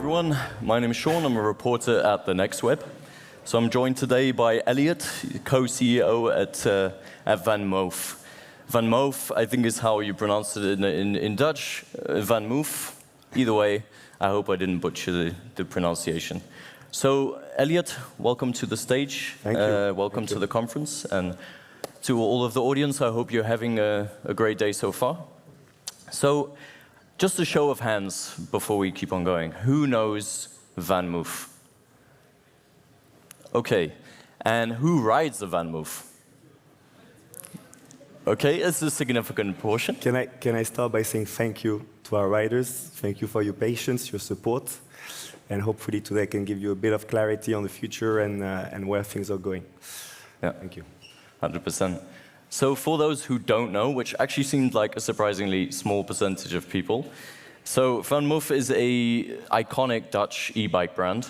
everyone. My name is Siôn. I'm a reporter at the Next Web. So I'm joined today by Elliot, co-CEO at VanMoof. VanMoof, I think, is how you pronounce it in Dutch. VanMoof. Either way, I hope I didn't butcher the pronunciation. So, Elliot, welcome to the stage. Thank you. Welcome to the conference. And to all of the audience, I hope you're having a great day so far. So, just a show of hands before we keep on going. Who knows VanMoof? Okay, and who rides the VanMoof? Okay, it's a significant portion. Can I start by saying thank you to our riders? Thank you for your patience, your support, and hopefully today I can give you a bit of clarity on the future and where things are going. Yeah, thank you. 100%. So for those who don't know, which actually seemed like a surprisingly small percentage of people, so VanMoof is an iconic Dutch e-bike brand.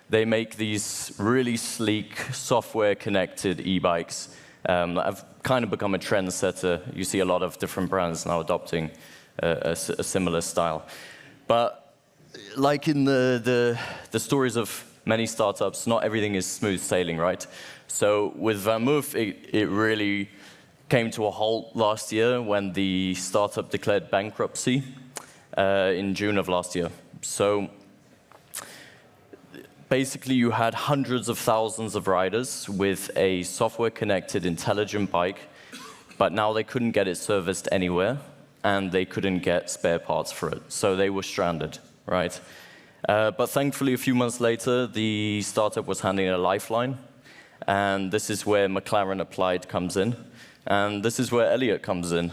They make these really sleek, software-connected e-bikes that have kind of become a trendsetter. You see a lot of different brands now adopting a similar style. But like in the stories of many startups, not everything is smooth sailing, right? So with VanMoof, it really came to a halt last year when the startup declared bankruptcy in June of last year. So basically, you had hundreds of thousands of riders with a software-connected, intelligent bike, but now they couldn't get it serviced anywhere, and they couldn't get spare parts for it. So they were stranded, right? But thankfully, a few months later, the startup was handing a lifeline, and this is where McLaren Applied comes in. And this is where Elliot comes in.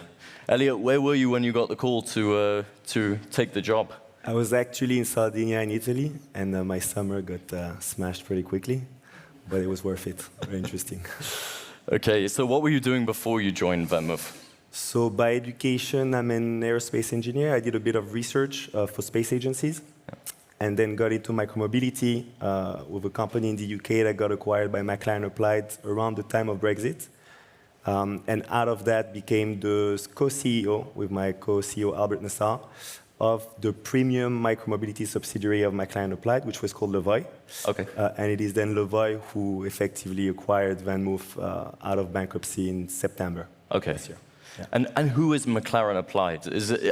Elliot, where were you when you got the call to take the job? I was actually in Sardinia in Italy, and my summer got smashed pretty quickly, but it was worth it. Very interesting. Okay, so what were you doing before you joined VanMoof? So by education, I'm an aerospace engineer. I did a bit of research for space agencies, and then got into micromobility with a company in the UK that got acquired by McLaren Applied around the time of Brexit. And out of that became the co-CEO with my co-CEO Albert Nassar of the premium micromobility subsidiary of McLaren Applied, which was called Levoy. Okay. And it is then Levoy who effectively acquired VanMoof out of bankruptcy in September this year. Yeah. And who is McLaren Applied?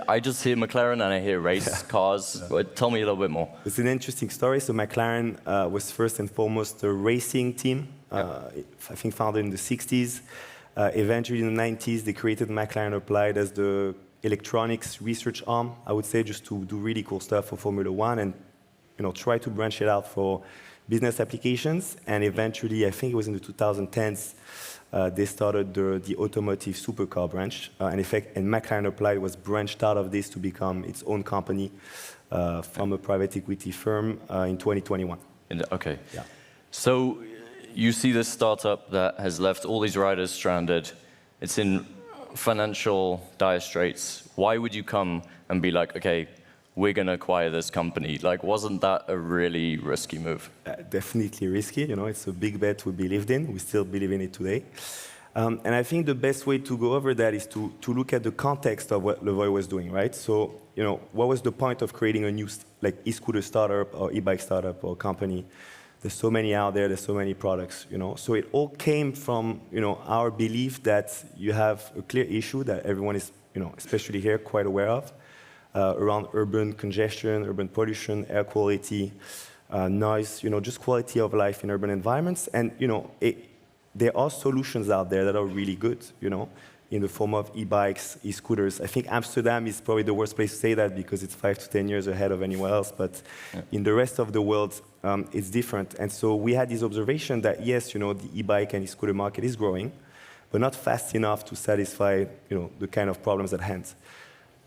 I just hear McLaren and I hear race cars. Tell me a little bit more. It's an interesting story. So McLaren was first and foremost a racing team, I think founded in the 60s. Eventually, in the 90s, they created McLaren Applied as the electronics research arm, I would say, just to do really cool stuff for Formula One and try to branch it out for business applications. And eventually, I think it was in the 2010s, they started the automotive supercar branch. And McLaren Applied was branched out of this to become its own company from a private equity firm in 2021. Okay. Yeah. So you see this startup that has left all these riders stranded. It's in financial dire straits. Why would you come and be like, okay, we're going to acquire this company? Like, wasn't that a really risky move? Definitely risky. It's a big bet we believed in. We still believe in it today. And I think the best way to go over that is to look at the context of what Levoy was doing, right? So, what was the point of creating a new e-scooter startup or e-bike startup or company? There's so many out there, there's so many products, So it all came from, our belief that you have a clear issue that everyone is, especially here, quite aware of, around urban congestion, urban pollution, air quality, noise, just quality of life in urban environments. And, there are solutions out there that are really good, in the form of e-bikes, e-scooters. I think Amsterdam is probably the worst place to say that because it's 5 to 10 years ahead of anywhere else. But in the rest of the world, it's different. And so we had this observation that, yes, the e-bike and e-scooter market is growing, but not fast enough to satisfy, the kind of problems at hand.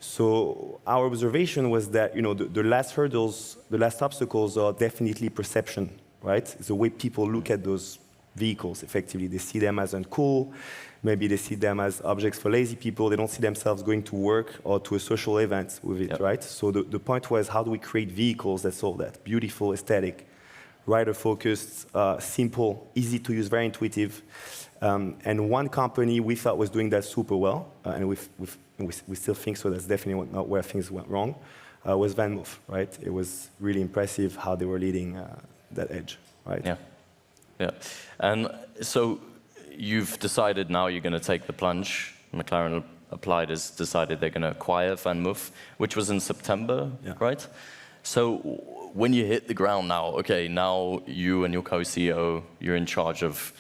So our observation was that, the last hurdles, the last obstacles are definitely perception, right? It's the way people look at those vehicles, effectively. They see them as uncool. Maybe they see them as objects for lazy people. They don't see themselves going to work or to a social event with it, right? So the point was, how do we create vehicles that solve that? Beautiful, aesthetic, rider-focused, simple, easy to use, very intuitive. And one company we thought was doing that super well, and we still think so. That's definitely not where things went wrong. was VanMoof, right? It was really impressive how they were leading that edge, right? Yeah, yeah. And so you've decided now you're going to take the plunge. McLaren Applied has decided they're going to acquire VanMoof, which was in September, right? So when you hit the ground now, okay, now you and your co-CEO, you're in charge of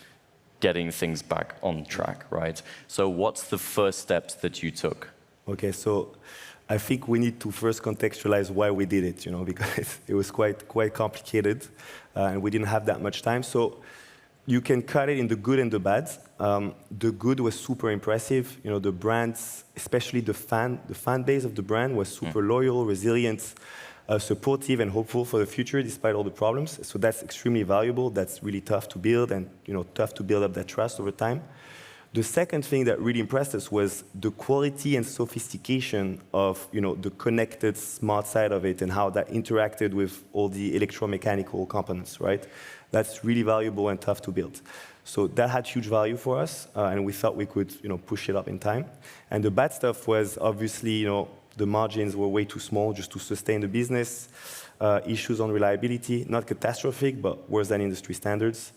getting things back on track, right? So what's the first steps that you took? Okay, so I think we need to first contextualize why we did it, you know, because it was quite complicated, and we didn't have that much time. So you can cut it in the good and the bad. The good was super impressive. You know, the brands, especially the fan base of the brand was super loyal, resilient, supportive, and hopeful for the future despite all the problems. So that's extremely valuable. That's really tough to build, and tough to build up that trust over time. The second thing that really impressed us was the quality and sophistication of the connected smart side of it and how that interacted with all the electromechanical components, right? That's really valuable and tough to build. So that had huge value for us, and we thought we could push it up in time. And the bad stuff was obviously the margins were way too small just to sustain the business. Issues on reliability, not catastrophic, but worse than industry standards.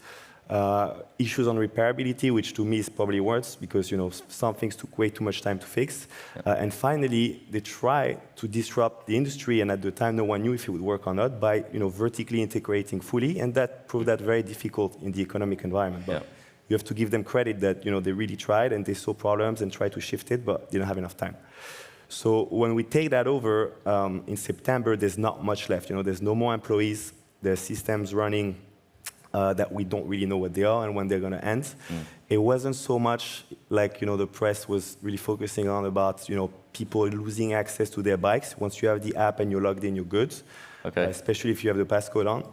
Issues on repairability, which to me is probably worse because some things took way too much time to fix. And finally, they tried to disrupt the industry, and at the time, no one knew if it would work or not by vertically integrating fully, and that proved that very difficult in the economic environment. But you have to give them credit that they really tried and they saw problems and tried to shift it, but didn't have enough time. So when we take that over in September, there's not much left. There's no more employees. There's systems running that we don't really know what they are and when they're going to end. It wasn't so much like the press was really focusing on about people losing access to their bikes. Once you have the app and you're logged in, you're good. Okay. Especially if you have the passcode on.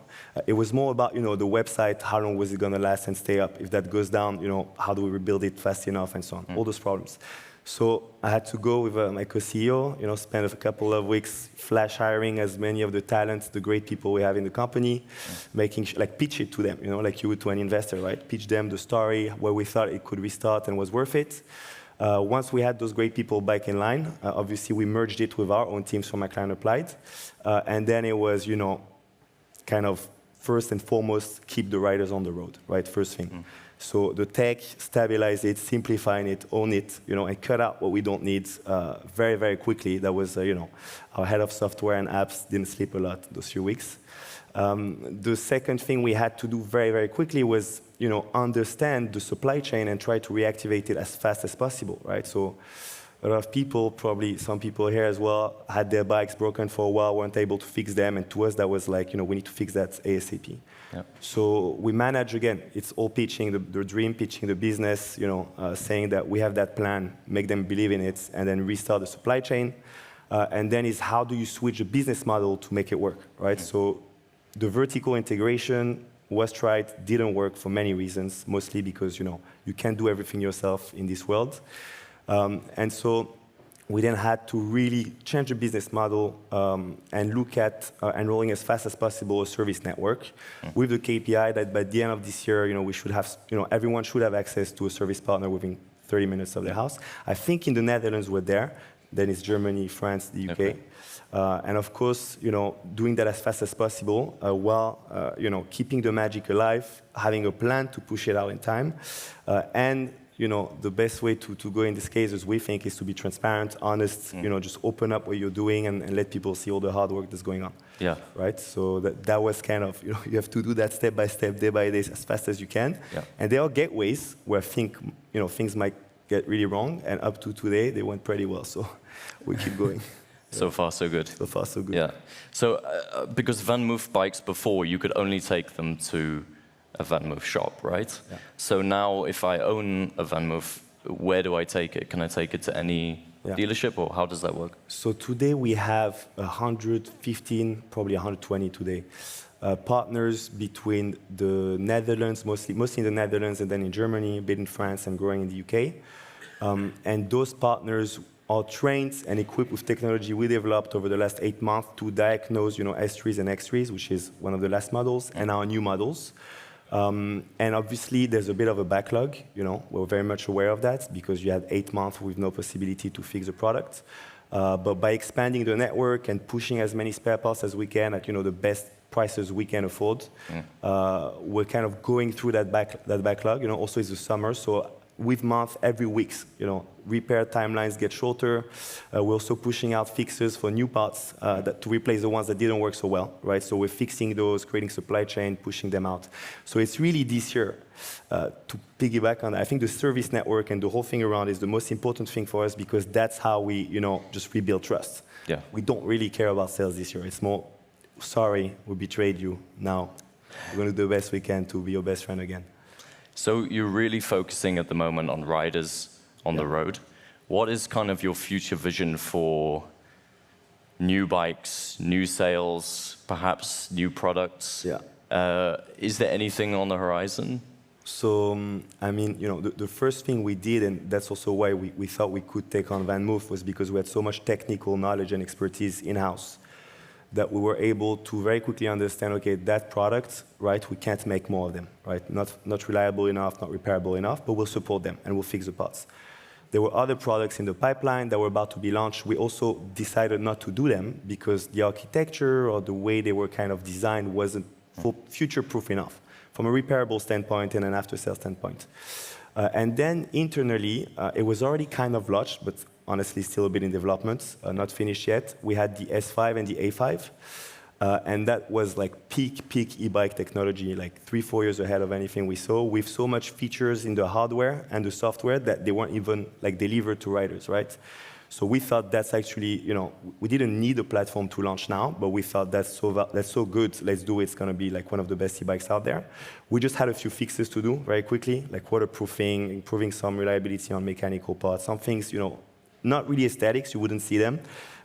It was more about the website. How long was it going to last and stay up? If that goes down, how do we rebuild it fast enough and so on? All those problems. So I had to go with my co-CEO, spend a couple of weeks flash hiring as many of the talents, the great people we have in the company, making pitch it to them, like you would to an investor, right? Pitch them the story, where we thought it could restart and was worth it. Once we had those great people back in line, obviously we merged it with our own teams from McLaren Applied. And then it was, kind of first and foremost, keep the riders on the road, right? First thing. So the tech, stabilize it, simplifying it, own it, and cut out what we don't need very, very quickly. That was, our head of software and apps didn't sleep a lot those few weeks. The second thing we had to do very, very quickly was, understand the supply chain and try to reactivate it as fast as possible, right? So a lot of people, probably some people here as well, had their bikes broken for a while, weren't able to fix them, and to us that was like, we need to fix that ASAP. Yeah. So we manage, again, it's all pitching the dream, pitching the business, saying that we have that plan, make them believe in it, and then restart the supply chain. And then is how do you switch the business model to make it work, right? So the vertical integration was tried, didn't work for many reasons, mostly because, you can't do everything yourself in this world. And so we then had to really change the business model and look at enrolling as fast as possible a service network with the KPI that by the end of this year, we should have, everyone should have access to a service partner within 30 minutes of their house. I think in the Netherlands we're there. Then it's Germany, France, the UK. And of course, doing that as fast as possible while, keeping the magic alive, having a plan to push it out in time, and the best way to go in this case, as we think, is to be transparent, honest, just open up what you're doing and let people see all the hard work that's going on. Yeah. Right? So that was kind of, you have to do that step by step, day by day, as fast as you can. Yeah. And there are gateways where I think, things might get really wrong, and up to today, they went pretty well, so we keep going. So far, so good. So far, so good. Yeah. So, because VanMoof bikes before, you could only take them to a VanMoof shop, right? Yeah. So now, if I own a VanMoof, where do I take it? Can I take it to any dealership, or how does that work? So today we have 115, probably 120 today, partners between the Netherlands, mostly in the Netherlands, and then in Germany, a bit in France, and growing in the UK. And those partners are trained and equipped with technology we developed over the last 8 months to diagnose, S3s and X3s, which is one of the last models, and our new models. And obviously, there's a bit of a backlog. We're very much aware of that because you had 8 months with no possibility to fix the product. But by expanding the network and pushing as many spare parts as we can at the best prices we can afford, we're kind of going through that backlog. Also it's the summer, so with month, every week, repair timelines get shorter. We're also pushing out fixes for new parts to replace the ones that didn't work so well, right? So we're fixing those, creating supply chain, pushing them out. So it's really this year, to piggyback on that, I think the service network and the whole thing around is the most important thing for us because that's how we, just rebuild trust. Yeah. We don't really care about sales this year. It's more, sorry, we betrayed you. Now, we're going to do the best we can to be your best friend again. So you're really focusing at the moment on riders on the road. What is kind of your future vision for new bikes, new sales, perhaps new products? Yeah. Is there anything on the horizon? So, the first thing we did, and that's also why we thought we could take on VanMoof, was because we had so much technical knowledge and expertise in-house that we were able to very quickly understand, okay, that product, right, we can't make more of them, right? Not reliable enough, not repairable enough, but we'll support them and we'll fix the parts. There were other products in the pipeline that were about to be launched. We also decided not to do them because the architecture or the way they were kind of designed wasn't future-proof enough from a repairable standpoint and an after-sales standpoint. And then internally, it was already kind of launched, but honestly still a bit in development, not finished yet. We had the S5 and the A5, and that was like peak e-bike technology, like 3-4 years ahead of anything we saw, with so much features in the hardware and the software that they weren't even like delivered to riders, right? So we thought that's actually, we didn't need a platform to launch now, but we thought that's so good, let's do it. It's going to be like one of the best e-bikes out there. We just had a few fixes to do very quickly, like waterproofing, improving some reliability on mechanical parts, some things, not really aesthetics, you wouldn't see them,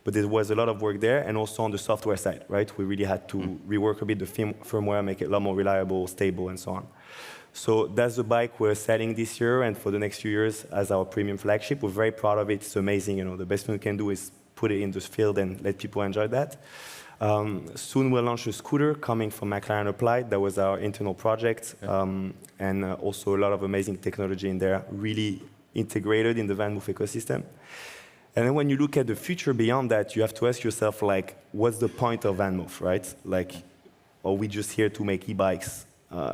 but there was a lot of work there, and also on the software side, right? We really had to rework a bit the firmware, make it a lot more reliable, stable, and so on. So that's the bike we're selling this year and for the next few years as our premium flagship. We're very proud of it. It's amazing. The best thing we can do is put it in the field and let people enjoy that. Soon we'll launch a scooter coming from McLaren Applied. That was our internal project. And also a lot of amazing technology in there, really integrated in the VanMoof ecosystem. And then when you look at the future beyond that, you have to ask yourself, like, what's the point of VanMoof, right? Like, are we just here to make e-bikes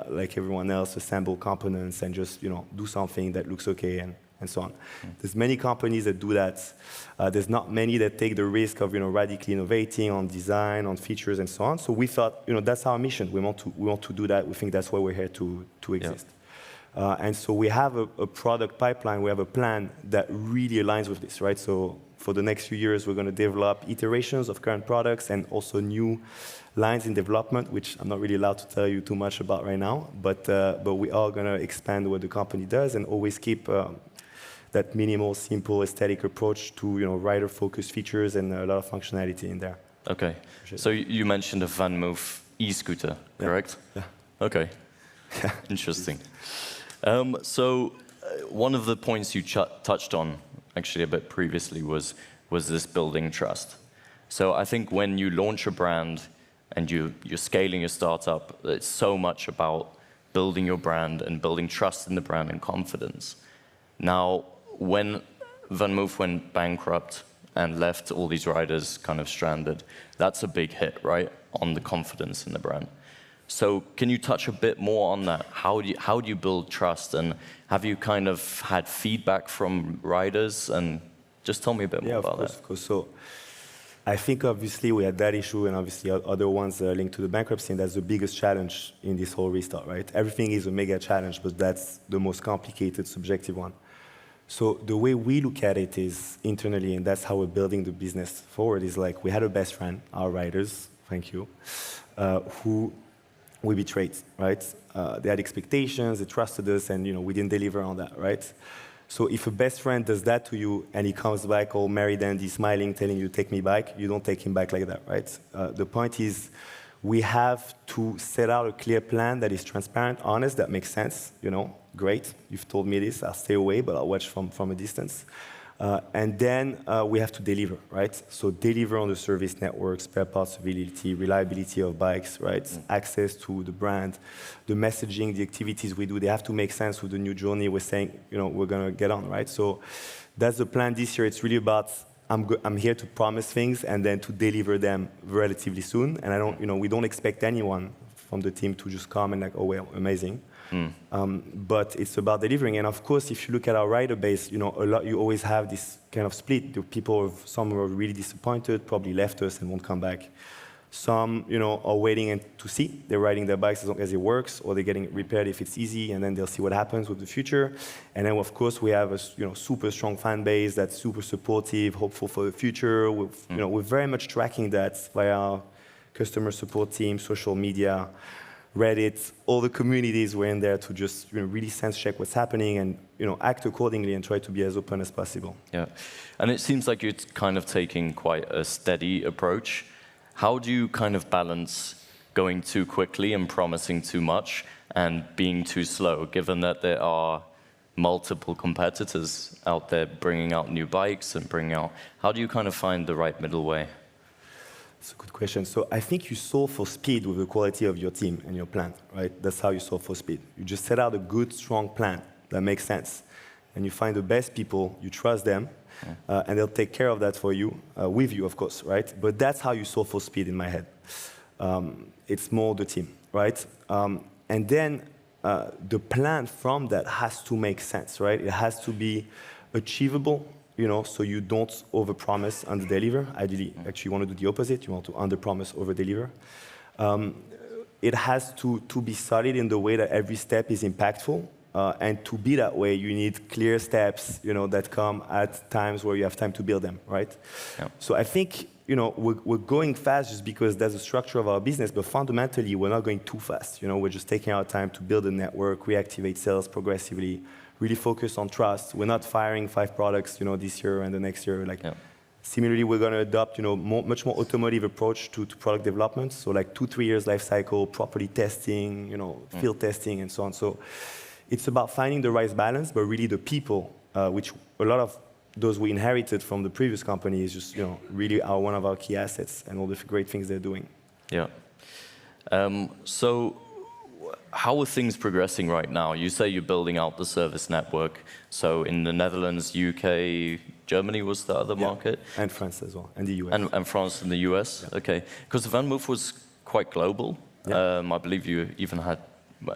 like everyone else, assemble components and just, do something that looks okay and so on. There's many companies that do that. There's not many that take the risk of, radically innovating on design, on features and so on. So we thought, that's our mission. We want to do that. We think that's why we're here to exist. Yeah. And so we have a product pipeline. We have a plan that really aligns with this, right? So for the next few years, we're going to develop iterations of current products and also new lines in development, which I'm not really allowed to tell you too much about right now. But we are going to expand what the company does and always keep that minimal, simple, aesthetic approach to rider-focused features and a lot of functionality in there. Okay. So you mentioned a VanMoof e-scooter, correct? Yeah. Okay. Yeah. Interesting. So one of the points you touched on, actually a bit previously, was this building trust. So I think when you launch a brand and you're scaling your startup, it's so much about building your brand and building trust in the brand and confidence. Now, when VanMoof went bankrupt and left all these riders kind of stranded, that's a big hit, right, on the confidence in the brand. So can you touch a bit more on that? How do you build trust, and have you kind of had feedback from riders? And just tell me a bit more about that. Of course. So I think obviously we had that issue and obviously other ones linked to the bankruptcy, and that's the biggest challenge in this whole restart, right? Everything is a mega challenge, but that's the most complicated, subjective one. So the way we look at it is internally, and that's how we're building the business forward, is like we had a best friend, our riders, thank you, who we betrayed, right? They had expectations, they trusted us, and we didn't deliver on that, right? So if a best friend does that to you and he comes back all merry dandy, smiling, telling you, take me back, you don't take him back like that, right? The point is we have to set out a clear plan that is transparent, honest, that makes sense, great, you've told me this, I'll stay away, but I'll watch from a distance. And then we have to deliver, right? So deliver on the service network, spare parts availability, reliability of bikes, right? Access to the brand, the messaging, the activities we do, they have to make sense with the new journey we're saying, we're going to get on, right? So that's the plan this year. It's really about I'm here to promise things and then to deliver them relatively soon. And I don't, we don't expect anyone from the team to just come and like, oh well, amazing. But it's about delivering. And of course, if you look at our rider base, you always have this kind of split. The people, some are really disappointed, probably left us and won't come back. Some, are waiting to see. They're riding their bikes as long as it works, or they're getting it repaired if it's easy, and then they'll see what happens with the future. And then, of course, we have a super strong fan base that's super supportive, hopeful for the future. We're very much tracking that via our customer support team, social media, Reddit, all the communities we're in there to just really sense check what's happening and act accordingly and try to be as open as possible. Yeah, and it seems like you're kind of taking quite a steady approach. How do you kind of balance going too quickly and promising too much and being too slow, given that there are multiple competitors out there bringing out new bikes and how do you kind of find the right middle way? That's a good question. So I think you solve for speed with the quality of your team and your plan, right? That's how you solve for speed. You just set out a good, strong plan that makes sense. And you find the best people, you trust them, and they'll take care of that for you, with you, of course, right? But that's how you solve for speed in my head. It's more the team, right? And then the plan from that has to make sense, right? It has to be achievable, so you don't overpromise, underdeliver. Ideally, actually, you want to do the opposite. You want to underpromise, overdeliver. It has to be solid in the way that every step is impactful. And to be that way, you need clear steps, that come at times where you have time to build them, right? Yeah. So I think, we're going fast just because that's the structure of our business, but fundamentally, we're not going too fast. We're just taking our time to build a network, reactivate sales progressively, really focus on trust. We're not firing 5 products, this year and the next year. Similarly, we're going to adopt, much more automotive approach to product development. So 2-3 years life cycle, properly testing, field testing, and so on. So it's about finding the right balance, but really the people, which a lot of those we inherited from the previous company is just, really are one of our key assets and all the great things they're doing. Yeah. So how are things progressing right now? You say you're building out the service network. So in the Netherlands, UK, Germany was the other market? And France as well, and the US. And France and the US? Yeah. Okay. Because VanMoof was quite global. Yeah. I believe you even had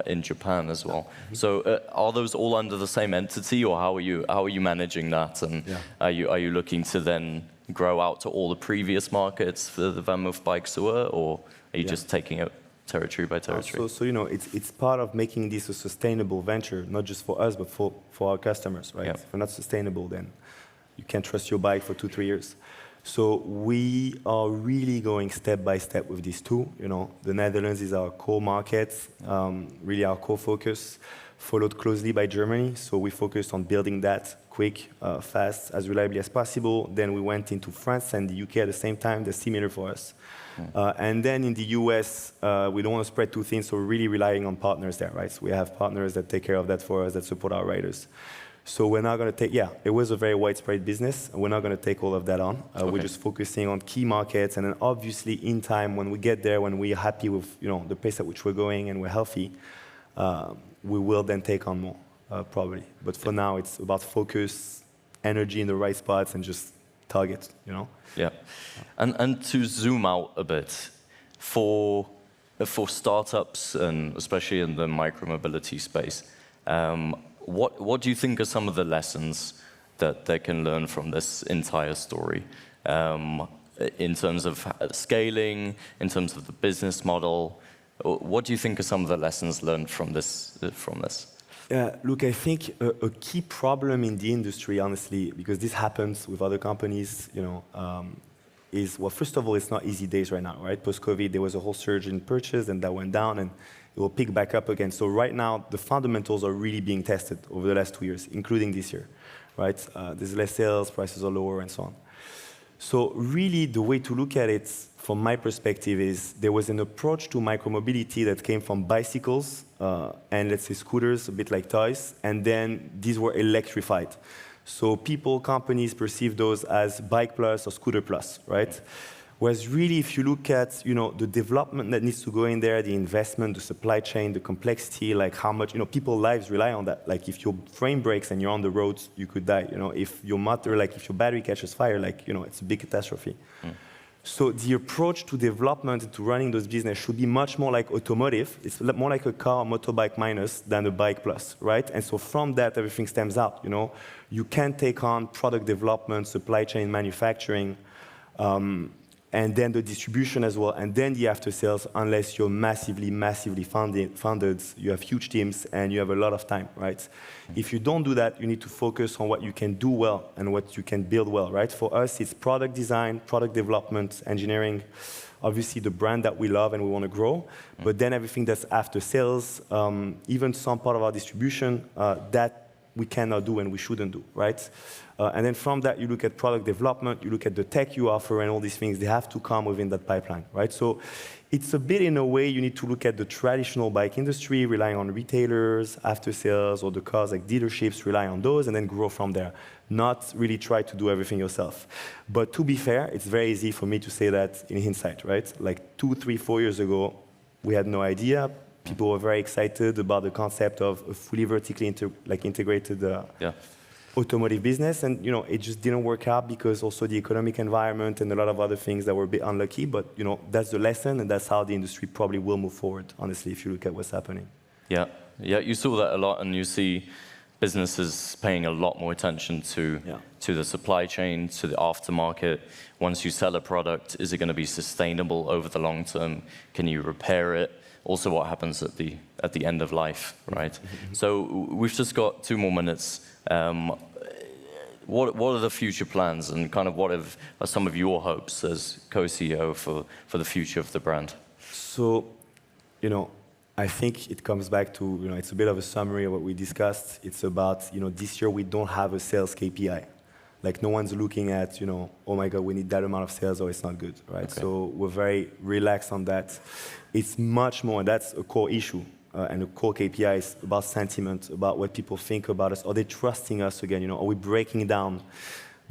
in Japan as well. Mm-hmm. So are those all under the same entity, or how are you managing that? And are you looking to then grow out to all the previous markets for the VanMoof bikes or are you just taking it territory by territory? So it's part of making this a sustainable venture, not just for us, but for our customers, right? Yeah. If we're not sustainable, then you can't trust your bike for 2-3 years. So we are really going step by step with these two. The Netherlands is our core market, really our core focus, followed closely by Germany. So we focused on building that quick, fast, as reliably as possible. Then we went into France and the UK at the same time. They're similar for us. And then in the US, we don't want to spread too thin, so we're really relying on partners there, right? So we have partners that take care of that for us, that support our riders. So we're not going to take, it was a very widespread business, and we're not going to take all of that on. Okay. We're just focusing on key markets, and then obviously in time, when we get there, when we're happy with the pace at which we're going and we're healthy, we will then take on more, probably. But for now, it's about focus, energy in the right spots, and just target, Yeah, and to zoom out a bit, for startups, and especially in the micromobility space, what do you think are some of the lessons that they can learn from this entire story, in terms of scaling, in terms of the business model? What do you think are some of the lessons learned from this? Look, I think a key problem in the industry, honestly, because this happens with other companies, is, well, first of all, it's not easy days right now, right? Post-COVID, there was a whole surge in purchase, and that went down, and it will pick back up again. So right now, the fundamentals are really being tested over the last 2 years, including this year, right? There's less sales, prices are lower, and so on. So really, the way to look at it, from my perspective, is there was an approach to micromobility that came from bicycles and, let's say, scooters, a bit like toys, and then these were electrified. So people, companies perceive those as bike plus or scooter plus, right? Whereas really, if you look at the development that needs to go in there, the investment, the supply chain, the complexity, like how much people's lives rely on that. Like if your frame breaks and you're on the road, you could die. If your motor, like if your battery catches fire, like it's a big catastrophe. So the approach to development, to running those business should be much more like automotive. It's more like a car, motorbike minus than a bike plus, right? And so from that, everything stems out. You can take on product development, supply chain, manufacturing, and then the distribution as well, and then the after sales, unless you're massively funded, you have huge teams, and you have a lot of time, right? If you don't do that, you need to focus on what you can do well and what you can build well, right? For us, it's product design, product development, engineering, obviously the brand that we love and we want to grow, but then everything that's after sales, even some part of our distribution, that we cannot do and we shouldn't do, right? And then from that, you look at product development, you look at the tech you offer, and all these things, they have to come within that pipeline, right? So it's a bit, in a way, you need to look at the traditional bike industry, relying on retailers, after sales, or the cars like dealerships, rely on those, and then grow from there. Not really try to do everything yourself. But to be fair, it's very easy for me to say that in hindsight, right? Like 2, 3, 4 years ago, we had no idea. People were very excited about the concept of a fully vertically integrated automotive business, and it just didn't work out because also the economic environment and a lot of other things that were a bit unlucky. But that's the lesson, and that's how the industry probably will move forward. Honestly, if you look at what's happening. Yeah, you saw that a lot, and you see businesses paying a lot more attention to the supply chain, to the aftermarket. Once you sell a product, is it going to be sustainable over the long term? Can you repair it? Also, what happens at the end of life, right? So we've just got 2 more minutes. What are the future plans, and kind of what are some of your hopes as co-CEO for the future of the brand? So, I think it comes back to, it's a bit of a summary of what we discussed. It's about, this year we don't have a sales KPI. Like no one's looking at, oh my God, we need that amount of sales or it's not good, right? Okay. So we're very relaxed on that. It's much more, and that's a core issue. And a core KPI is about sentiment, about what people think about us. Are they trusting us again? Are we breaking down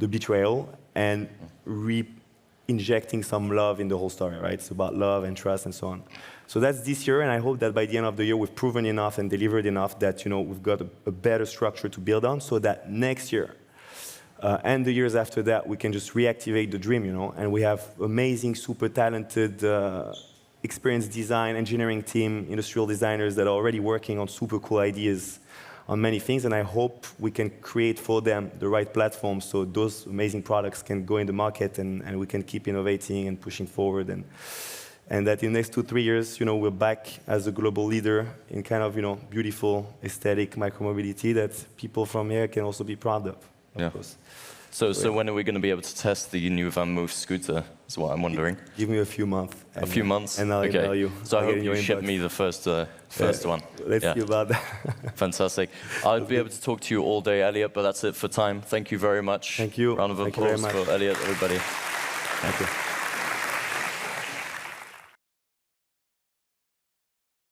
the betrayal and re-injecting some love in the whole story, right? It's about love and trust and so on. So that's this year, and I hope that by the end of the year we've proven enough and delivered enough that we've got a better structure to build on, so that next year and the years after that we can just reactivate the dream, and we have amazing, super talented, experienced design, engineering team, industrial designers that are already working on super cool ideas on many things, and I hope we can create for them the right platform so those amazing products can go in the market and we can keep innovating and pushing forward, and that in the next 2-3 years, we're back as a global leader in kind of, beautiful, aesthetic micromobility that people from here can also be proud of course. So when are we going to be able to test the new VanMoof's scooter, is what I'm wondering. Give me a few months. A few months? And I'll email you. So I hope you ship me the first one. Let's see about that. Fantastic. I'll be able to talk to you all day, Elliot, but that's it for time. Thank you very much. Thank you. Round of applause for Elliot, everybody. Thank you.